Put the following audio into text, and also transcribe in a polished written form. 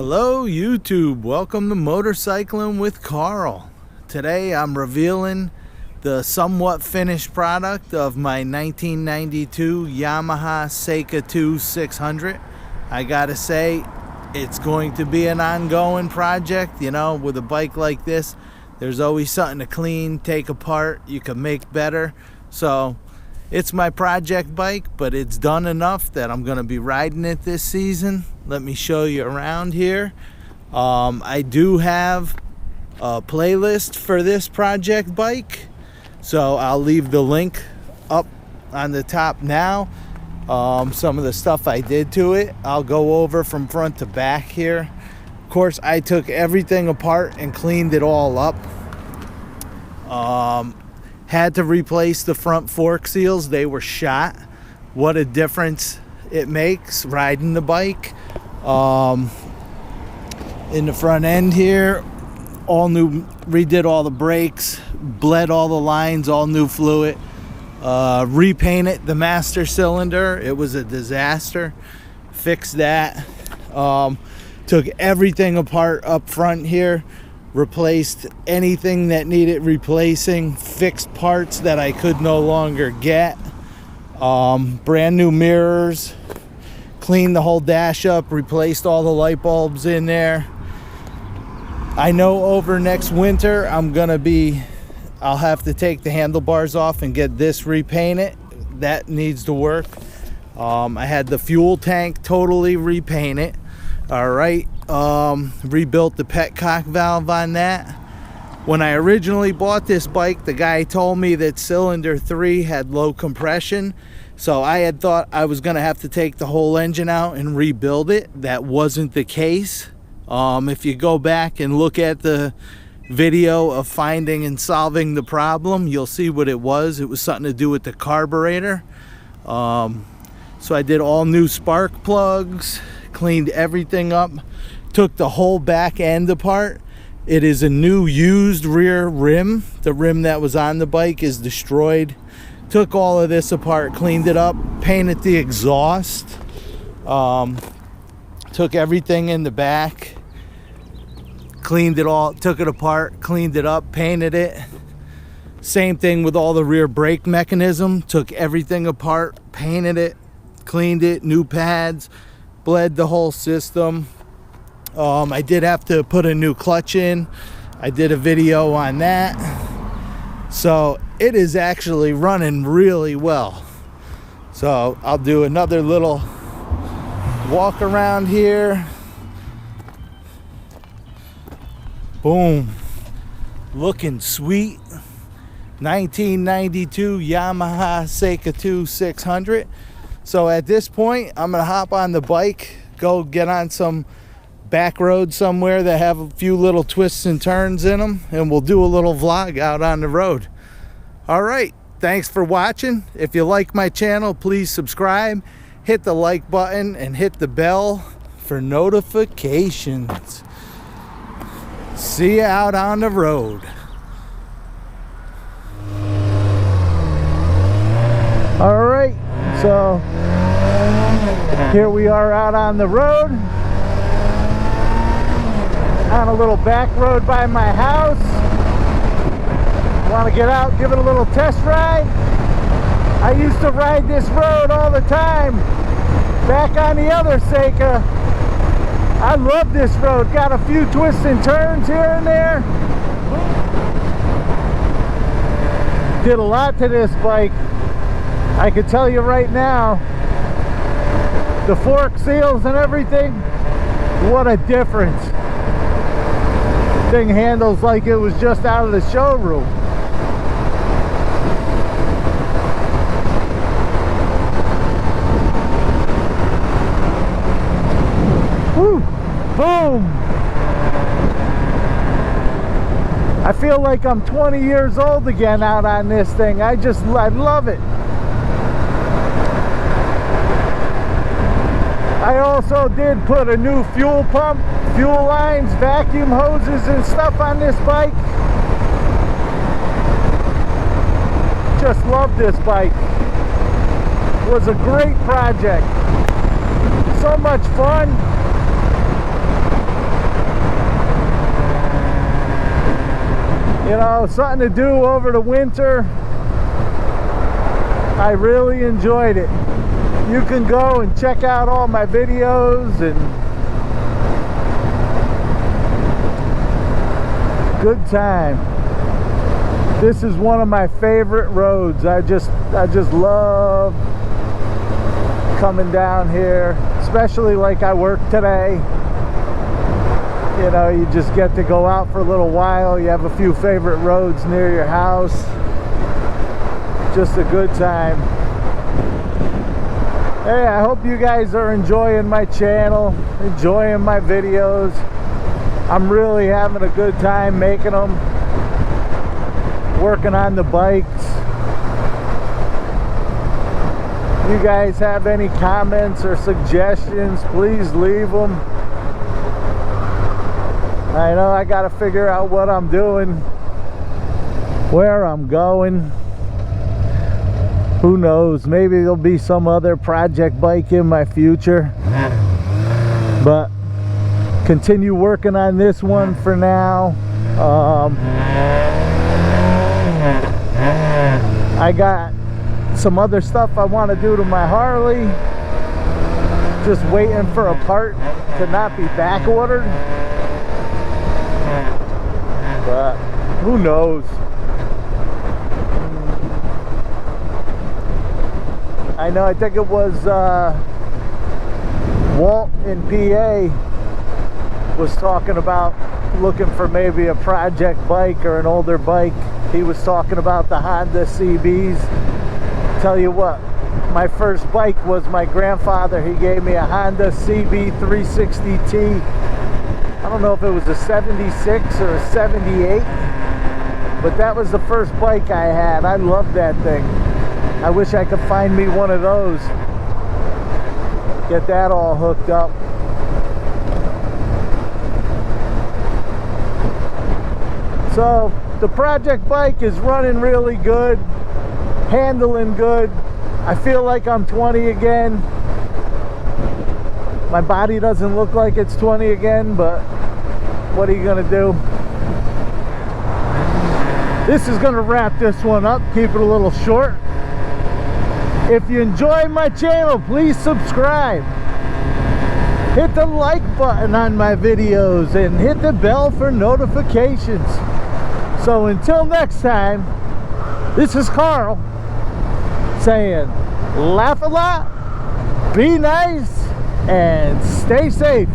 Hello YouTube, welcome to Motorcycling with Carl. Today I'm revealing the somewhat finished product of my 1992 Yamaha Seca II 600. I gotta say, it's going to be an ongoing project. You know, with a bike like this, there's always something to clean, take apart, you can make better. So it's my project bike, but it's done enough that I'm gonna be riding it this season. Let me show you around here. I do have a playlist for this project bike, so I'll leave the link up on the top now. Some of the stuff I did to it, I'll go over from front to back here. Of course, I took everything apart and cleaned it all up. Had to replace the front fork seals. They were shot. What a difference it makes riding the bike. In the front end here, all new, redid all the brakes, bled all the lines, all new fluid, repainted the master cylinder. It was a disaster. Fixed that. Took everything apart up front here, replaced anything that needed replacing, fixed parts that I could no longer get, brand new mirrors, cleaned the whole dash up, replaced all the light bulbs in there. I know over next winter I'll have to take the handlebars off and get this repainted. That needs to work. I had the fuel tank totally repainted. All right, rebuilt the petcock valve on that. When I originally bought this bike, the guy told me that cylinder 3 had low compression, so I had thought I was gonna have to take the whole engine out and rebuild it. That wasn't the case. If you go back and look at the video of finding and solving the problem, you'll see what it was. It was something to do with the carburetor. So I did all new spark plugs, cleaned everything up, took the whole back end apart. It is a new used rear rim. The rim that was on the bike is destroyed. Took all of this apart, cleaned it up, painted the exhaust, took everything in the back, cleaned it all, took it apart, cleaned it up, painted it. Same thing with all the rear brake mechanism. Took everything apart, painted it, cleaned it, new pads, bled the whole system. I did have to put a new clutch in. I did a video on that. So it is actually running really well. So I'll do another little walk around here. Boom. Looking sweet. 1992 Yamaha Seca II 600. So at this point, I'm gonna hop on the bike, go get on some back road somewhere that have a few little twists and turns in them, and we'll do a little vlog out on the road. All right, thanks for watching. If you like my channel, please subscribe, hit the like button, and hit the bell for notifications. See you out on the road. All right, so here we are out on the road, on a little back road by my house. Want to get out, give it a little test ride. I used to ride this road all the time back on the other Seca. I love this road. Got a few twists and turns here and there. Did a lot to this bike. I can tell you right now, the fork seals and everything, what a difference. Thing handles like it was just out of the showroom. Woo! Boom! I feel like I'm 20 years old again out on this thing. I love it. I also did put a new fuel pump, fuel lines, vacuum hoses and stuff on this bike. Just love this bike. It was a great project. So much fun. You know, something to do over the winter. I really enjoyed it. You can go and check out all my videos, and good time. This is one of my favorite roads. I just love coming down here, especially like I work today. You know, you just get to go out for a little while. You have a few favorite roads near your house. Just a good time. Hey, I hope you guys are enjoying my channel, enjoying my videos. I'm really having a good time making them, working on the bikes. You guys have any comments or suggestions, please leave them. I know I gotta figure out what I'm doing, where I'm going. Who knows, maybe there'll be some other project bike in my future, but continue working on this one for now. I got some other stuff I want to do to my Harley, just waiting for a part to not be back ordered, but who knows. I know, I think it was Walt in PA was talking about looking for maybe a project bike or an older bike. He was talking about the Honda CBs. Tell you what, my first bike was my grandfather. He gave me a Honda CB 360T. I don't know if it was a 76 or a 78, but that was the first bike I had. I loved that thing. I wish I could find me one of those. Get that all hooked up. So the project bike is running really good, handling good. I feel like I'm 20 again. My body doesn't look like it's 20 again, but what are you gonna do? This is gonna wrap this one up, keep it a little short. If you enjoy my channel, please subscribe. Hit the like button on my videos and hit the bell for notifications. So until next time, this is Carl saying, laugh a lot, be nice, and stay safe.